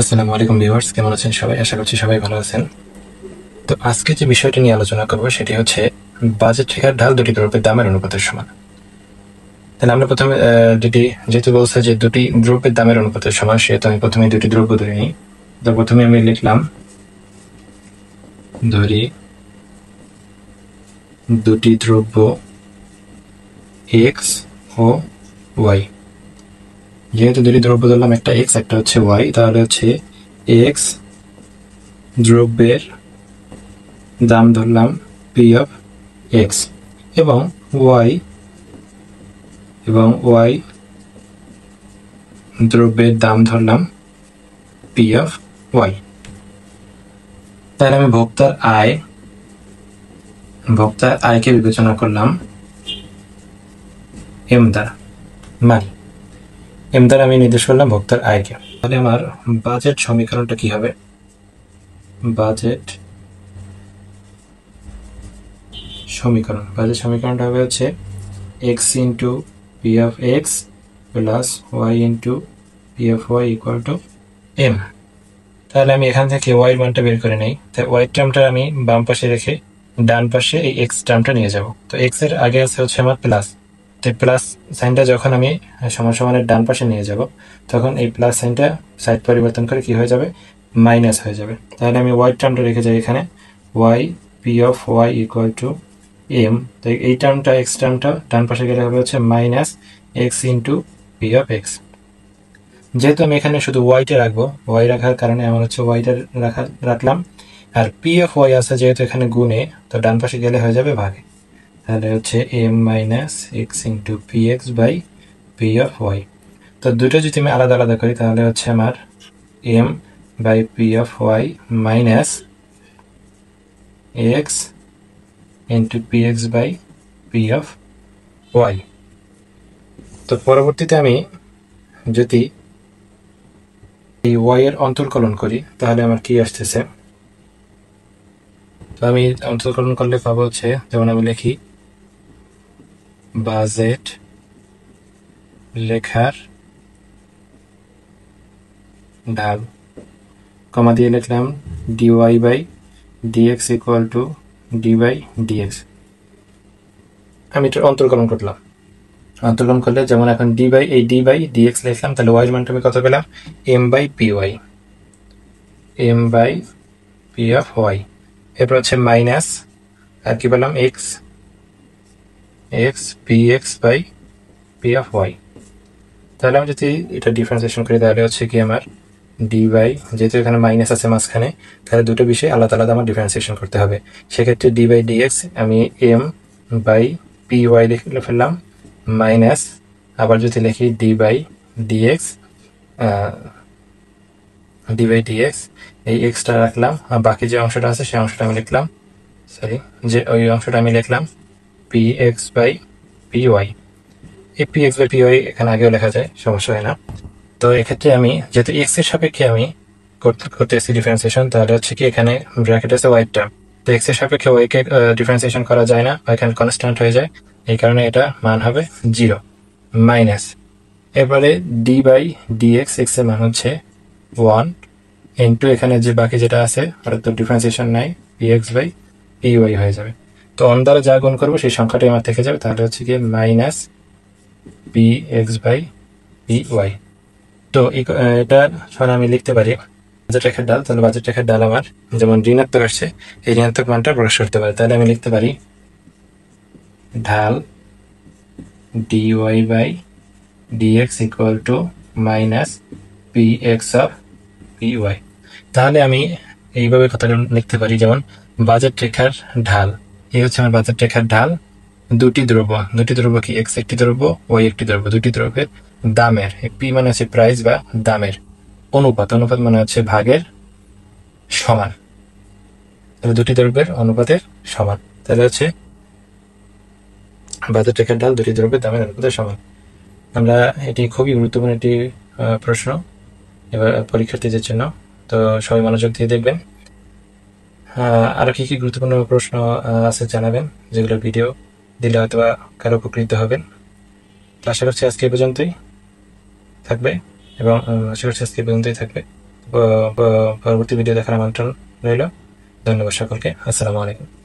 আসসালামু আলাইকুম ভিউয়ার্স, কেমন আছেন সবাই? আশা করছি সবাই ভালো আছেন। তো আজকে যে বিষয়টা নিয়ে আলোচনা করব সেটি হচ্ছে বাজেট রেখার ঢাল দুটি দ্রব্যের দামের অনুপাতের সমান। তাহলে আমরা প্রথমে যেহেতু বলছে যে দুটি দ্রব্যের দামের অনুপাতের সমান, সেহেতু আমি প্রথমে দুটি দ্রব্য ধরে নিই। তো প্রথমে আমি লিখলাম, ধরি দুটি দ্রব্য এক্স ও ওয়াই। যেহেতু দুটি দ্রব্য ধরলাম, একটা এক্স একটা হচ্ছে ওয়াই, তাহলে হচ্ছে এক্স দ্রব্যের দাম ধরলাম পি অফ এক্স, এবং ওয়াই দ্রব্যের দাম ধরলাম পি অফ ওয়াই। তাহলে আমি ভোক্তার আয়কে বিবেচনা করলাম এম দ্বারা, মানে এম দ্বারা আমি নির্দেশ করলাম ভোক্তার আয়কে। তাহলে আমার বাজেট সমীকরণটা কি হবে? বাজেট সমীকরণটা হবে হচ্ছে x into p of x plus y into p of y equal to m. তাহলে আমি এখান থেকে ওয়াই মানটা বের করে নেই। তাই ওয়াই টার্মটা আমি বাম পাশে রেখে ডান পাশে এই এক্স টার্মটা নিয়ে যাব। তো এক্স এর আগে আছে হচ্ছে আমার প্লাস, তো প্লাস সাইনটা যখন আমি সমান সমানের ডান পাশে নিয়ে যাব, তখন এই প্লাস সাইনটা সাইড পরিবর্তন করে কি হয়ে যাবে? মাইনাস হয়ে যাবে। তাহলে আমি ওয়াই টার্মটা রেখে যাই এখানে, y p of y equal to m. তো এই টার্মটা এক্স টার্মটা ডান পাশে গেলে হবে হচ্ছে minus x into p of x. যেহেতু আমি এখানে শুধু ওয়াইটা রাখবো, ওয়াই রাখার কারণে আমার হচ্ছে ওয়াইটা রাখলাম। আর পি অফ ওয়াই আছে যেহেতু এখানে গুণে, তো ডান পাশে গেলে হয়ে যাবে ভাগে। তাহলে হচ্ছে m minus x into p x by p of y. তো দুটো যদি আমি আলাদা আলাদা করি, তাহলে হচ্ছে আমার m by p of y minus x into p x by p of y. তো পরবর্তীতে আমি যদি এই ওয়াই এর অন্তর্কলন করি, তাহলে আমার কি আসতেছে? তো আমি অন্তর্কলন করলে পাবো হচ্ছে, যেমন আমি লিখি বাজেট লেখার ঢাল, কমা দিয়ে লিখলাম dy by dx equal to d by dx. আমি এটা অন্তর্কলন করলাম। অন্তর্কলন করলে যেমন এখন ডি বাই ডিএক্স লিখলাম, তাহলে ওয়াই মানটা আমি কত পেলাম? M by P y, m by p of y. এরপর হচ্ছে মাইনাস, আর কি পেলাম? X p x by p of y. তাহলে আমি যদি এটা ডিফারেন্সিয়েশন করি, তাহলে হচ্ছে কি আমার ডি বাই, যেহেতু এখানে মাইনাস আছে মাঝখানে, তাহলে দুটো বিষয় আলাদা আলাদা আমার ডিফারেন্সিয়েশন করতে হবে। সেক্ষেত্রে ডি বাই ডিএক্স আমি এম বাই পি ওয়াই লিখে ফেললাম, মাইনাস, আবার যদি লিখি ডি বাই ডিএক্স, এই এক্সটা রাখলাম, আর বাকি যে অংশটা আছে সেই অংশটা আমি লিখলাম, ওই অংশটা আমি লিখলাম P x by P Y. এই P x by P Y এখানে আগেও লেখা যায়, সমস্যা হয় না। তো এক্ষেত্রে আমি যেহেতু এক্স এর সাপেক্ষে আমি করতেছি ডিফারেন্সিয়েশন, তাহলে হচ্ছে কি এখানে ব্র্যাকেট আছে ওয়াই টার্ম, তো এক্স এর সাপেক্ষে ওয়াই কে ডিফারেন্সিয়েশন করা যায় না, এখানে কনস্ট্যান্ট হয়ে যায়, এই কারণে এটা মান হবে 0 মাইনাস। এরপরে ডি বাই ডিএক্স, এক্স এর মান হচ্ছে 1 ইন্টু এখানে যে বাকি যেটা আছে ওটা তো ডিফারেন্সিয়েশন নাই, p x by P y হয়ে যাবে। তো অন দ্বারা যা গুণ করবো সেই সংখ্যাটাই আমার থেকে যাবে, তাহলে হচ্ছে কি minus p x by P y. তো এটা সমান আমি লিখতে পারি বাজেট রেখার ডাল। তাহলে বাজেট রেখার ডাল আমার যেমন ঋণাত্মক আসছে, এই ঋণাত্মক মানটা প্রকাশ করতে পারি। তাহলে আমি লিখতে পারি ঢাল d y by dx equal to minus p x of p y. তাহলে আমি এইভাবে কথাটা লিখতে পারি, যেমন বাজেট রেখার ঢাল, এই হচ্ছে আমার বাজেট রেখার ঢাল। দুটি দ্রব্য কি? এক্স একটি দ্রব্য, ওয়াই একটি দ্রব্য, দুটি দ্রব্যের দামের, পি মানে হচ্ছে প্রাইস বা দামের, অনুপাত মানে হচ্ছে ভাগের সমান। তাহলে দুটি দ্রব্যের অনুপাতের সমান, তাহলে হচ্ছে বাজেট রেখার ঢাল দুটি দ্রব্যের দামের অনুপাতের সমান। আমরা এটি খুবই গুরুত্বপূর্ণ একটি প্রশ্ন এবার পরীক্ষার্থীদের জন্য, তো সবাই মনোযোগ দিয়ে দেখবেন। আরো কি কি গুরুত্বপূর্ণ প্রশ্ন আছে জানাবেন, যেগুলো ভিডিও দিলে হয়তো কারো উপকৃত হবেন। তো আশা করছি আজকে এই পর্যন্তই থাকবে, পরবর্তী ভিডিও দেখার আমন্ত্রণ রইল। ধন্যবাদ সকলকে। আসসালামু আলাইকুম।